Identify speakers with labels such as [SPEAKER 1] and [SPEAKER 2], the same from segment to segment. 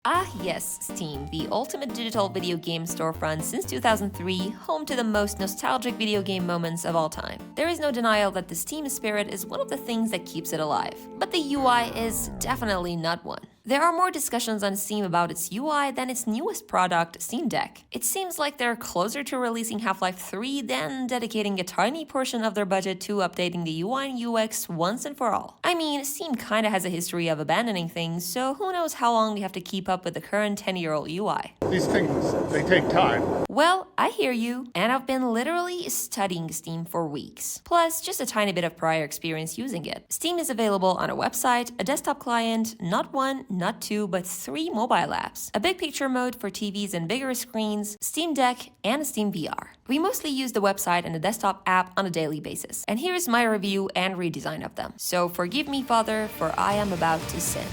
[SPEAKER 1] Ah yes, Steam, the ultimate digital video game storefront since 2003, home to the most nostalgic video game moments of all time. There is no denial that the Steam spirit is one of the things that keeps it alive. But the UI is definitely not one. There are more discussions on Steam about its UI than its newest product, Steam Deck. It seems like they're closer to releasing Half-Life 3 than dedicating a tiny portion of their budget to updating the UI and UX once and for all. I mean, Steam kinda has a history of abandoning things, so who knows how long they have to keep up with the current 10-year-old UI.
[SPEAKER 2] These things, they take time.
[SPEAKER 1] Well, I hear you, and I've been literally studying Steam for weeks. Plus, just a tiny bit of prior experience using it. Steam is available on a website, a desktop client, not one, not two, but 3 mobile apps. A big picture mode for TVs and bigger screens, Steam Deck, and Steam VR. We mostly use the website and the desktop app on a daily basis. And here's my review and redesign of them. So forgive me, Father, for I am about to sin.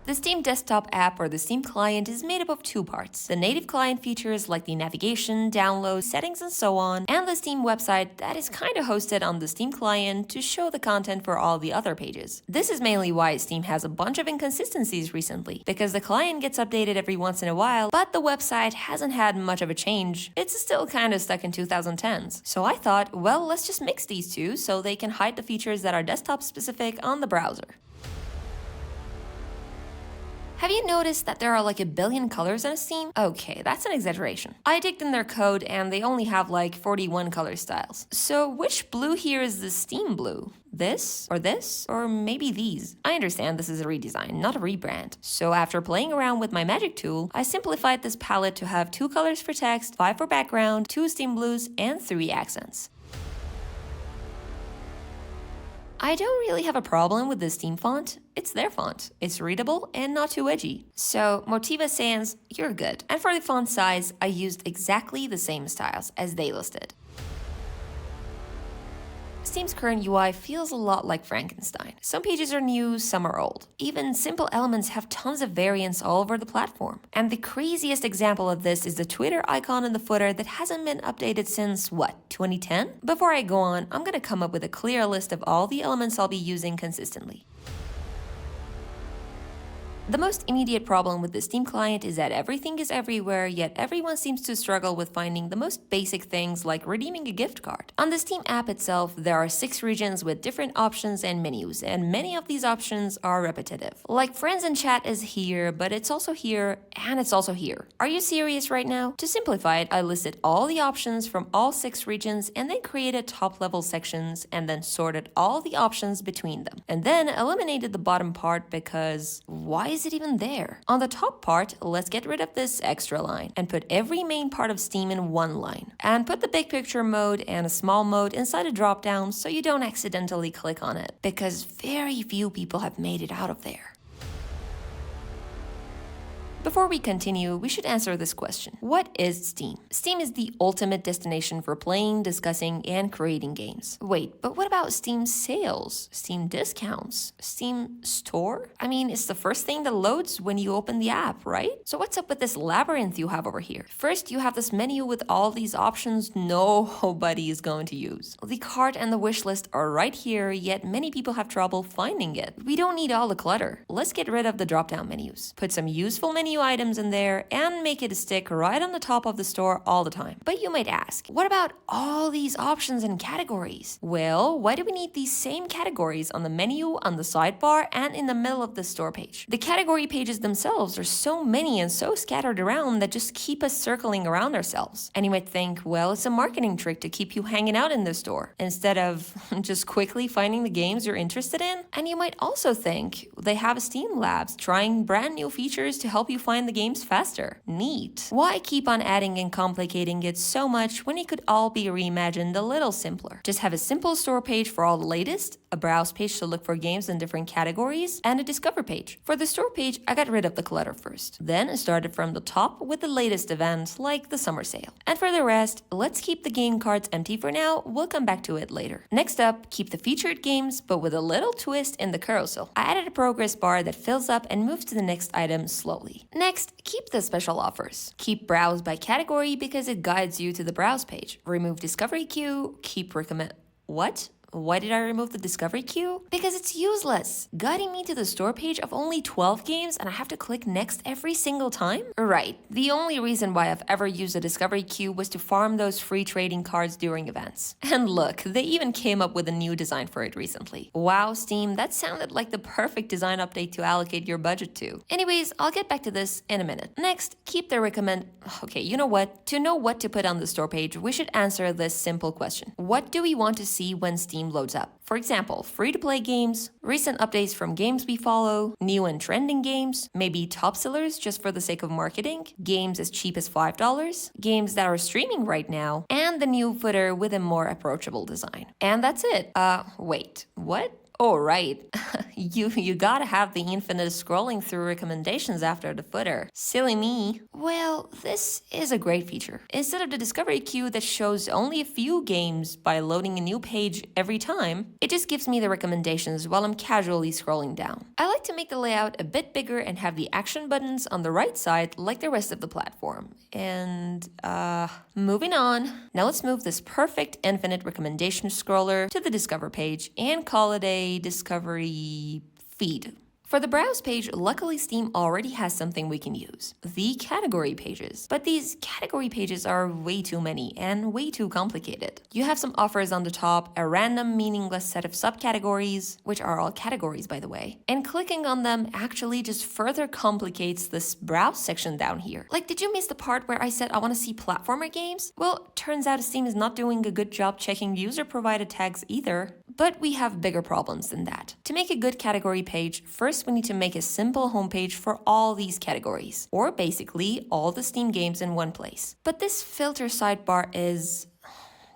[SPEAKER 1] The Steam desktop app or the Steam client is made up of 2 parts. The native client features like the navigation, download, settings, and so on, and the Steam website that is kinda hosted on the Steam client to show the content for all the other pages. This is mainly why Steam has a bunch of inconsistencies recently, because the client gets updated every once in a while, but the website hasn't had much of a change. It's still kinda stuck in 2010s. So I thought, well, let's just mix these two so they can hide the features that are desktop specific on the browser. Have you noticed that there are like a billion colors on Steam? Okay, that's an exaggeration. I digged in their code and they only have like 41 color styles. So which blue here is the Steam blue? This? Or maybe these? I understand this is a redesign, not a rebrand. So after playing around with my magic tool, I simplified this palette to have 2 colors for text, 5 for background, 2 Steam blues, and 3 accents. I don't really have a problem with the Steam font. It's their font. It's readable and not too edgy. So Motiva Sans, you're good. And for the font size, I used exactly the same styles as they listed. Steam's current UI feels a lot like Frankenstein. Some pages are new, some are old. Even simple elements have tons of variants all over the platform. And the craziest example of this is the Twitter icon in the footer that hasn't been updated since, what, 2010? Before I go on, I'm gonna come up with a clear list of all the elements I'll be using consistently. The most immediate problem with the Steam client is that everything is everywhere, yet everyone seems to struggle with finding the most basic things like redeeming a gift card. On the Steam app itself, there are 6 regions with different options and menus, and many of these options are repetitive. Like friends and chat is here, but it's also here, and it's also here. Are you serious right now? To simplify it, I listed all the options from all 6 regions and then created top-level sections and then sorted all the options between them. And then eliminated the bottom part because why is it even there? On the top part, let's get rid of this extra line and put every main part of Steam in one line. And put the big picture mode and a small mode inside a drop-down so you don't accidentally click on it, because very few people have made it out of there. Before we continue, we should answer this question. What is Steam? Steam is the ultimate destination for playing, discussing, and creating games. Wait, but what about Steam sales? Steam discounts? Steam store? I mean, it's the first thing that loads when you open the app, right? So what's up with this labyrinth you have over here? First, you have this menu with all these options nobody is going to use. The cart and the wish list are right here, yet many people have trouble finding it. We don't need all the clutter. Let's get rid of the drop-down menus. Put some useful menu items in there and make it stick right on the top of the store all the time. But you might ask, what about all these options and categories? Well, why do we need these same categories on the menu, on the sidebar, and in the middle of the store page? The category pages themselves are so many and so scattered around that just keep us circling around ourselves. And you might think, well, it's a marketing trick to keep you hanging out in the store instead of just quickly finding the games you're interested in. And you might also think they have Steam Labs trying brand new features to help you find the games faster. Neat. Why keep on adding and complicating it so much when it could all be reimagined a little simpler? Just have a simple store page for all the latest, a browse page to look for games in different categories, and a discover page. For the store page, I got rid of the clutter first. Then I started from the top with the latest events like the summer sale. And for the rest, let's keep the game cards empty for now. We'll come back to it later. Next up, keep the featured games, but with a little twist in the carousel. I added a progress bar that fills up and moves to the next item slowly. Next, keep the special offers. Keep browse by category because it guides you to the browse page. Remove discovery queue, keep recommend... What? Why did I remove the discovery queue? Because it's useless, guiding me to the store page of only 12 games and I have to click next every single time? Right, the only reason why I've ever used a discovery queue was to farm those free trading cards during events. And look, they even came up with a new design for it recently. Wow, Steam, that sounded like the perfect design update to allocate your budget to. Anyways, I'll get back to this in a minute. Next, keep the recommend... Okay, you know what? To know what to put on the store page, we should answer this simple question. What do we want to see when Steam loads up? For example, free-to-play games, recent updates from games we follow, new and trending games, maybe top sellers just for the sake of marketing, games as cheap as $5, games that are streaming right now, and the new footer with a more approachable design. And that's it. Wait, what? Oh, right. You gotta have the infinite scrolling through recommendations after the footer. Silly me. Well, this is a great feature. Instead of the discovery queue that shows only a few games by loading a new page every time, it just gives me the recommendations while I'm casually scrolling down. I like to make the layout a bit bigger and have the action buttons on the right side like the rest of the platform. And, moving on. Now let's move this perfect infinite recommendation scroller to the Discover page and call it a discovery feed. For the browse page, luckily Steam already has something we can use, the category pages. But these category pages are way too many and way too complicated. You have some offers on the top, a random meaningless set of subcategories, which are all categories by the way, and clicking on them actually just further complicates this browse section down here. Like, did you miss the part where I said I want to see platformer games? Well, turns out Steam is not doing a good job checking user-provided tags either. But we have bigger problems than that. To make a good category page, first we need to make a simple homepage for all these categories, or basically all the Steam games in one place. But this filter sidebar is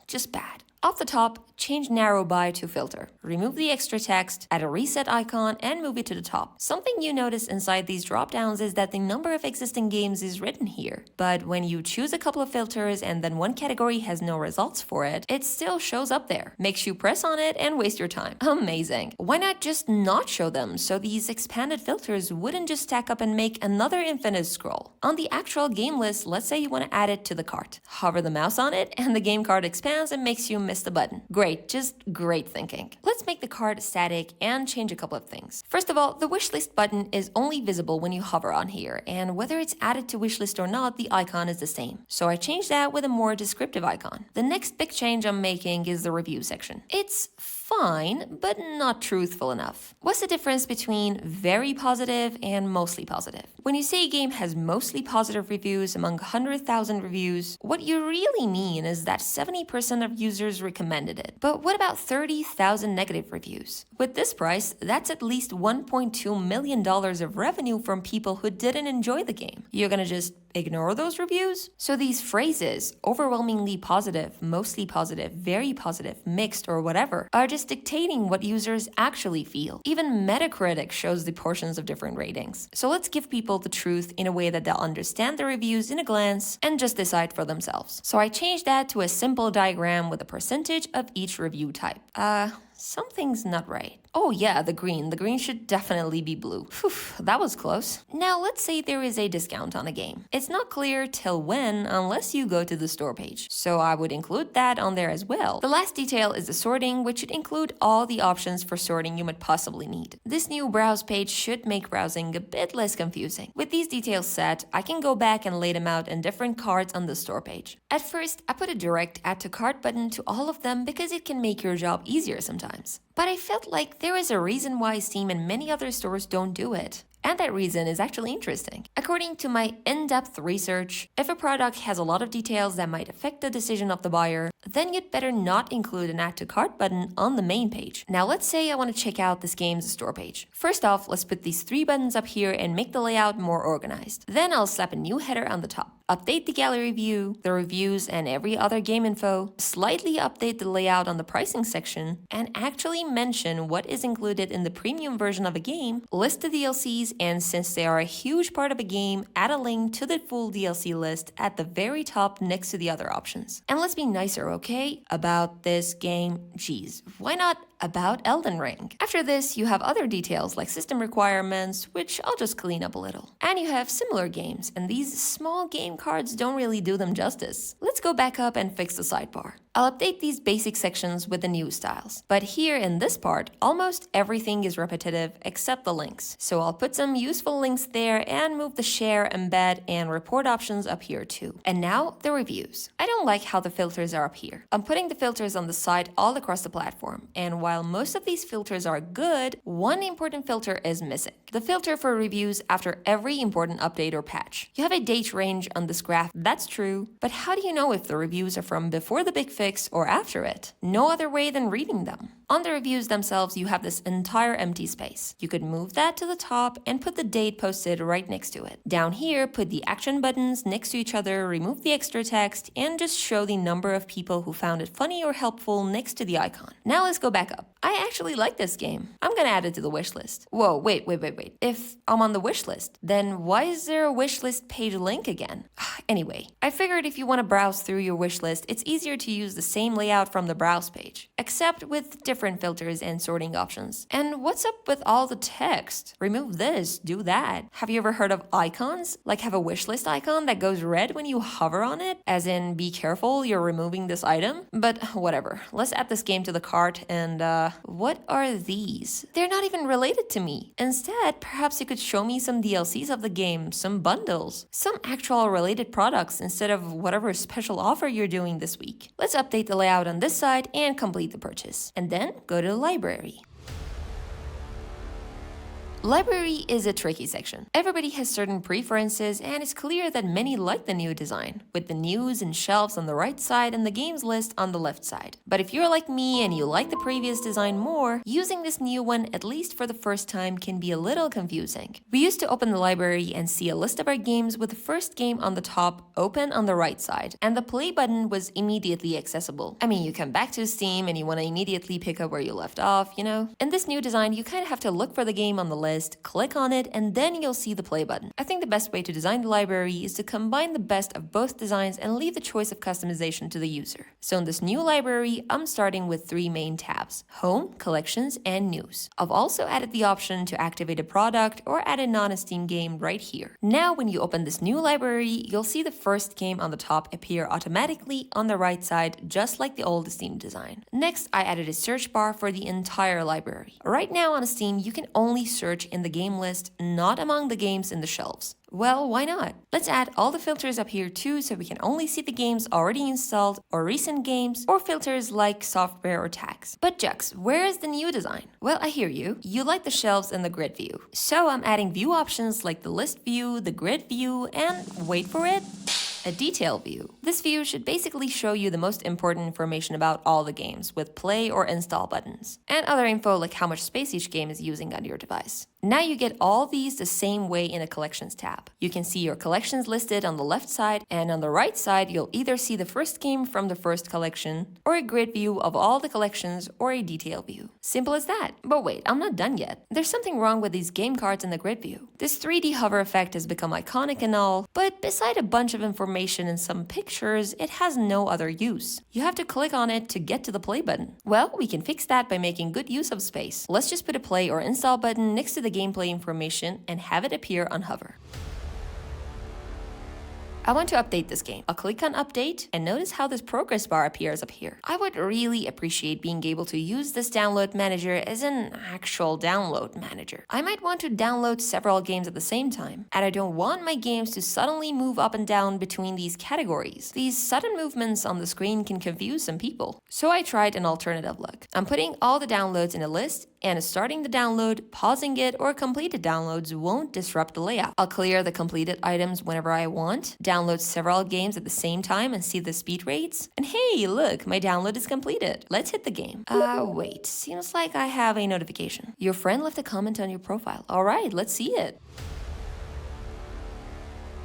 [SPEAKER 1] just bad. Off the top, change narrow by to filter. Remove the extra text, add a reset icon, and move it to the top. Something you notice inside these dropdowns is that the number of existing games is written here. But when you choose a couple of filters and then one category has no results for it, it still shows up there. Makes you press on it and waste your time. Amazing. Why not just not show them so these expanded filters wouldn't just stack up and make another infinite scroll? On the actual game list, let's say you want to add it to the cart. Hover the mouse on it and the game card expands and makes you miss the button. Great, just great thinking. Let's make the card static and change a couple of things. First of all, the wishlist button is only visible when you hover on here, and whether it's added to wishlist or not, the icon is the same. So I changed that with a more descriptive icon. The next big change I'm making is the review section. It's fine, but not truthful enough. What's the difference between very positive and mostly positive? When you say a game has mostly positive reviews among 100,000 reviews, what you really mean is that 70% of users recommended it. But what about 30,000 negative reviews? With this price, that's at least $1.2 million of revenue from people who didn't enjoy the game. You're gonna just ignore those reviews? So these phrases, overwhelmingly positive, mostly positive, very positive, mixed, or whatever, are just dictating what users actually feel. Even Metacritic shows the portions of different ratings. So let's give people the truth in a way that they'll understand the reviews in a glance and just decide for themselves. So I changed that to a simple diagram with a percentage of each review type. Something's not right. Oh yeah, the green. The green should definitely be blue. Phew, that was close. Now let's say there is a discount on a game. It's not clear till when unless you go to the store page. So I would include that on there as well. The last detail is the sorting, which should include all the options for sorting you might possibly need. This new browse page should make browsing a bit less confusing. With these details set, I can go back and lay them out in different cards on the store page. At first, I put a direct add to cart button to all of them because it can make your job easier sometimes. But I felt like there is a reason why Steam and many other stores don't do it. And that reason is actually interesting. According to my in-depth research, if a product has a lot of details that might affect the decision of the buyer, then you'd better not include an add to cart button on the main page. Now let's say I want to check out this game's store page. First off, let's put these 3 buttons up here and make the layout more organized. Then I'll slap a new header on the top. Update the gallery view, the reviews, and every other game info, slightly update the layout on the pricing section, and actually mention what is included in the premium version of a game, list the DLCs, and since they are a huge part of a game, add a link to the full DLC list at the very top next to the other options. And let's be nicer, okay? About this game, geez, why not about Elden Ring? After this, you have other details like system requirements, which I'll just clean up a little. And you have similar games, and these small game cards don't really do them justice. Let's go back up and fix the sidebar. I'll update these basic sections with the new styles. But here in this part, almost everything is repetitive except the links. So I'll put some useful links there and move the share, embed, and report options up here too. And now the reviews. I don't like how the filters are up here. I'm putting the filters on the side all across the platform. And while most of these filters are good, one important filter is missing. The filter for reviews after every important update or patch. You have a date range on this graph, that's true, but how do you know if the reviews are from before the big fix or after it? No other way than reading them. On the reviews themselves, you have this entire empty space. You could move that to the top and put the date posted right next to it. Down here, put the action buttons next to each other, remove the extra text, and just show the number of people who found it funny or helpful next to the icon. Now let's go back up. I actually like this game. I'm gonna add it to the wish list. Whoa, wait. If I'm on the wish list, then why is there a wish list page link again? Anyway, I figured if you want to browse through your wish list, it's easier to use the same layout from the browse page, except with different filters and sorting options. And what's up with all the text? Remove this, do that. Have you ever heard of icons? Like have a wish list icon that goes red when you hover on it? As in, be careful, you're removing this item? But whatever, let's add this game to the cart and what are these? They're not even related to me. Instead, perhaps you could show me some DLCs of the game, some bundles, some actual related products instead of whatever special offer you're doing this week. Let's update the layout on this side and complete the purchase. And then go to the library. Library is a tricky section. Everybody has certain preferences, and it's clear that many like the new design, with the news and shelves on the right side and the games list on the left side. But if you're like me and you like the previous design more, using this new one, at least for the first time, can be a little confusing. We used to open the library and see a list of our games with the first game on the top, open on the right side, and the play button was immediately accessible. I mean, you come back to Steam and you want to immediately pick up where you left off, you know? In this new design, you kind of have to look for the game on the list, click on it, and then you'll see the play button. I think the best way to design the library is to combine the best of both designs and leave the choice of customization to the user. So in this new library, I'm starting with 3 main tabs: Home, Collections, and News. I've also added the option to activate a product or add a non-Steam game right here. Now when you open this new library, you'll see the first game on the top appear automatically on the right side, just like the old Steam design. Next, I added a search bar for the entire library. Right now on Steam, you can only search in the game list, not among the games in the shelves. Well, why not? Let's add all the filters up here too, so we can only see the games already installed or recent games, or filters like software or tags. But Jux, where is the new design? Well, I hear you. You like the shelves and the grid view. So I'm adding view options like the list view, the grid view, and wait for it, a detail view. This view should basically show you the most important information about all the games, with play or install buttons, and other info like how much space each game is using on your device. Now you get all these the same way in a collections tab. You can see your collections listed on the left side, and on the right side you'll either see the first game from the first collection, or a grid view of all the collections, or a detail view. Simple as that. But wait, I'm not done yet. There's something wrong with these game cards in the grid view. This 3D hover effect has become iconic and all, but beside a bunch of information and some pictures, it has no other use. You have to click on it to get to the play button. Well, we can fix that by making good use of space. Let's just put a play or install button next to the gameplay information and have it appear on hover. I want to update this game. I'll click on update and notice how this progress bar appears up here. I would really appreciate being able to use this download manager as an actual download manager. I might want to download several games at the same time, and I don't want my games to suddenly move up and down between these categories. These sudden movements on the screen can confuse some people. So I tried an alternative look. I'm putting all the downloads in a list, and starting the download, pausing it, or completed downloads won't disrupt the layout. I'll clear the completed items whenever I want, download several games at the same time and see the speed rates. And hey, look, my download is completed. Let's hit the game. Wait, seems like I have a notification. Your friend left a comment on your profile. All right, let's see it.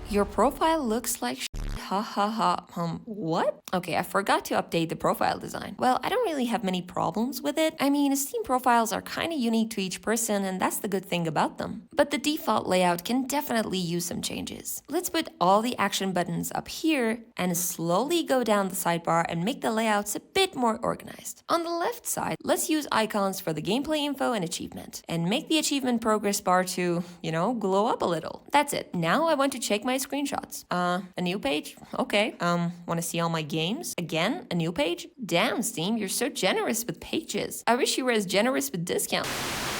[SPEAKER 1] Your profile looks like ha ha ha. What? Okay, I forgot to update the profile design. Well, I don't really have many problems with it. I mean, Steam profiles are kind of unique to each person, and that's the good thing about them. But the default layout can definitely use some changes. Let's put all the action buttons up here and slowly go down the sidebar and make the layouts a bit more organized. On the left side, let's use icons for the gameplay info and achievement, and make the achievement progress bar to, glow up a little. That's it. Now I want to check my screenshots. A new page? page? Okay. Want to see all my games? Again, a new page? Damn, Steam, you're so generous with pages. I wish you were as generous with discounts.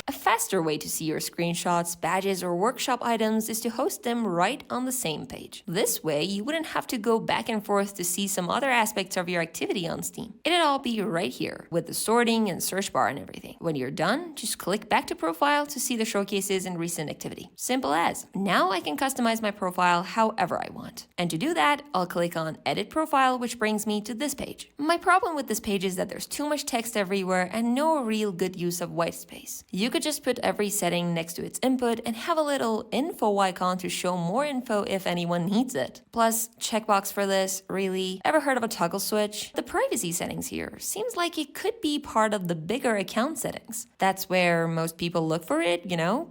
[SPEAKER 1] A faster way to see your screenshots, badges, or workshop items is to host them right on the same page. This way, you wouldn't have to go back and forth to see some other aspects of your activity on Steam. It'd all be right here, with the sorting and search bar and everything. When you're done, just click back to profile to see the showcases and recent activity. Simple as. Now I can customize my profile however I want. And to do that, I'll click on Edit Profile, which brings me to this page. My problem with this page is that there's too much text everywhere and no real good use of white space. You could just put every setting next to its input and have a little info icon to show more info if anyone needs it. Plus, checkbox for this, really? Ever heard of a toggle switch? The privacy settings here seems like it could be part of the bigger account settings. That's where most people look for it,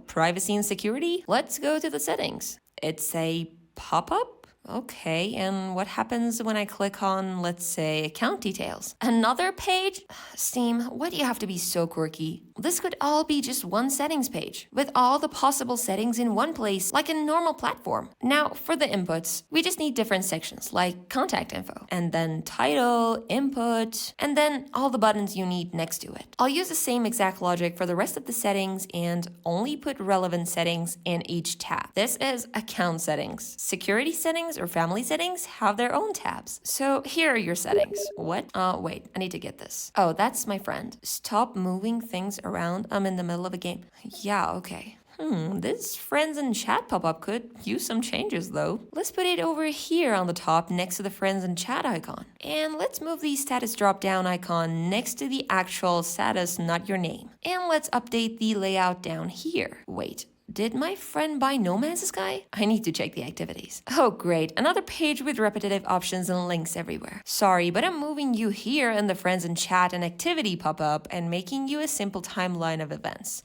[SPEAKER 1] privacy and security. Let's go to the settings. It's a pop-up? Okay, and what happens when I click on, let's say, account details? Another page? Steam, why do you have to be so quirky? This could all be just one settings page, with all the possible settings in one place, like a normal platform. Now, for the inputs, we just need different sections, like contact info, and then title, input, and then all the buttons you need next to it. I'll use the same exact logic for the rest of the settings and only put relevant settings in each tab. This is account settings. Security settings or family settings have their own tabs. So here are your settings. What? Wait, I need to get this. Oh, that's my friend. Stop moving things around. I'm in the middle of a game. Yeah, okay. This friends and chat pop-up could use some changes though. Let's put it over here on the top next to the friends and chat icon. And let's move the status drop-down icon next to the actual status, not your name. And let's update the layout down here. Wait. Did my friend buy No Man's Sky? I need to check the activities. Oh great, another page with repetitive options and links everywhere. Sorry, but I'm moving you here in the friends and chat and activity pop-up and making you a simple timeline of events.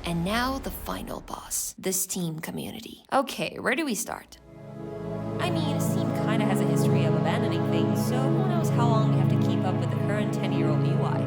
[SPEAKER 1] And now the final boss, the Steam community. Okay, where do we start? I mean, Steam kinda has a history of abandoning things, so who knows how long we have to keep up with the current 10-year-old UI.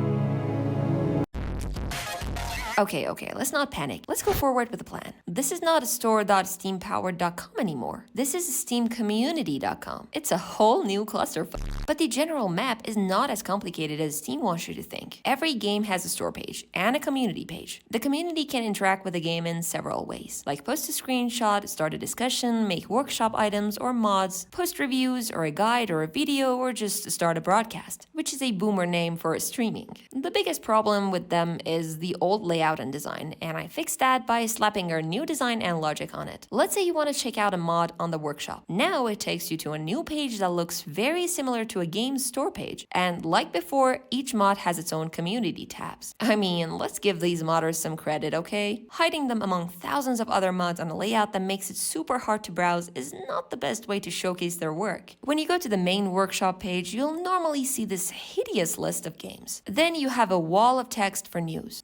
[SPEAKER 1] Okay, let's not panic. Let's go forward with a plan. This is not a store.steampowered.com anymore. This is steamcommunity.com. It's a whole new clusterfuck. But the general map is not as complicated as Steam wants you to think. Every game has a store page and a community page. The community can interact with the game in several ways, like post a screenshot, start a discussion, make workshop items or mods, post reviews or a guide or a video, or just start a broadcast, which is a boomer name for streaming. The biggest problem with them is the old layout and design, and I fixed that by slapping our new design and logic on it. Let's say you want to check out a mod on the workshop. Now it takes you to a new page that looks very similar to a game's store page, and like before, each mod has its own community tabs. I mean, let's give these modders some credit, okay? Hiding them among thousands of other mods on a layout that makes it super hard to browse is not the best way to showcase their work. When you go to the main workshop page, you'll normally see this hideous list of games. Then you have a wall of text for news.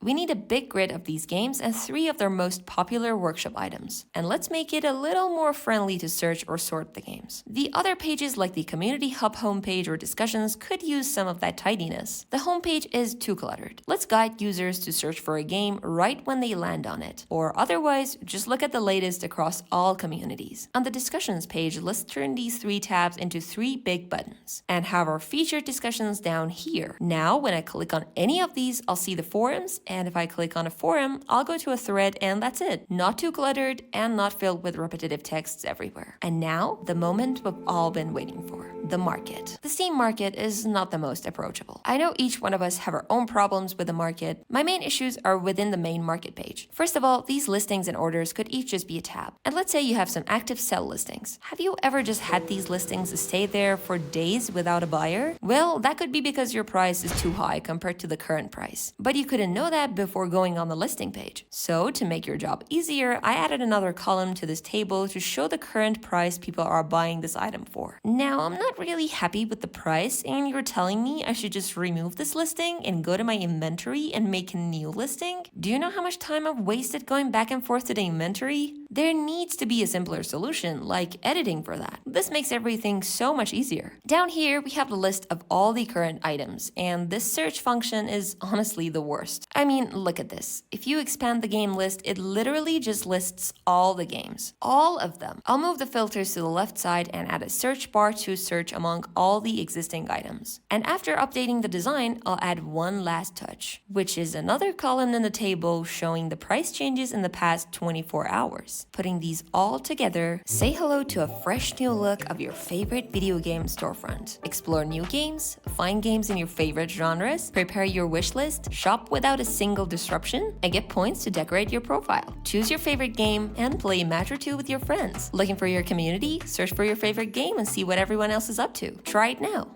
[SPEAKER 1] We need a big grid of these games and 3 of their most popular workshop items. And let's make it a little more friendly to search or sort the games. The other pages like the Community Hub homepage or discussions could use some of that tidiness. The homepage is too cluttered. Let's guide users to search for a game right when they land on it. Or otherwise, just look at the latest across all communities. On the discussions page, let's turn these 3 tabs into 3 big buttons and have our featured discussions down here. Now, when I click on any of these, I'll see the forums, and if I click on a forum, I'll go to a thread and that's it. Not too cluttered and not filled with repetitive texts everywhere. And now, the moment we've all been waiting for. The market. The Steam market is not the most approachable. I know each one of us have our own problems with the market. My main issues are within the main market page. First of all, these listings and orders could each just be a tab. And let's say you have some active sell listings. Have you ever just had these listings stay there for days without a buyer? Well, that could be because your price is too high compared to the current price. But you couldn't know that before going on the listing page. So, to make your job easier, I added another column to this table to show the current price people are buying this item for. Now, I'm not not really happy with the price and you're telling me I should just remove this listing and go to my inventory and make a new listing? Do you know how much time I've wasted going back and forth to the inventory? There needs to be a simpler solution, like editing for that. This makes everything so much easier. Down here, we have the list of all the current items, and this search function is honestly the worst. I mean, look at this. If you expand the game list, it literally just lists all the games. All of them. I'll move the filters to the left side and add a search bar to search among all the existing items. And after updating the design, I'll add one last touch, which is another column in the table showing the price changes in the past 24 hours. Putting these all together, say hello to a fresh new look of your favorite video game storefront. Explore new games, find games in your favorite genres, prepare your wish list, shop without a single disruption, and get points to decorate your profile. Choose your favorite game and play a match or two with your friends. Looking for your community? Search for your favorite game and see what everyone else is up to. Try it now.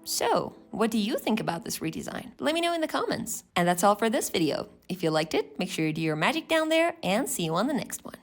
[SPEAKER 1] So, what do you think about this redesign? Let me know in the comments. And that's all for this video. If you liked it, make sure you do your magic down there and see you on the next one.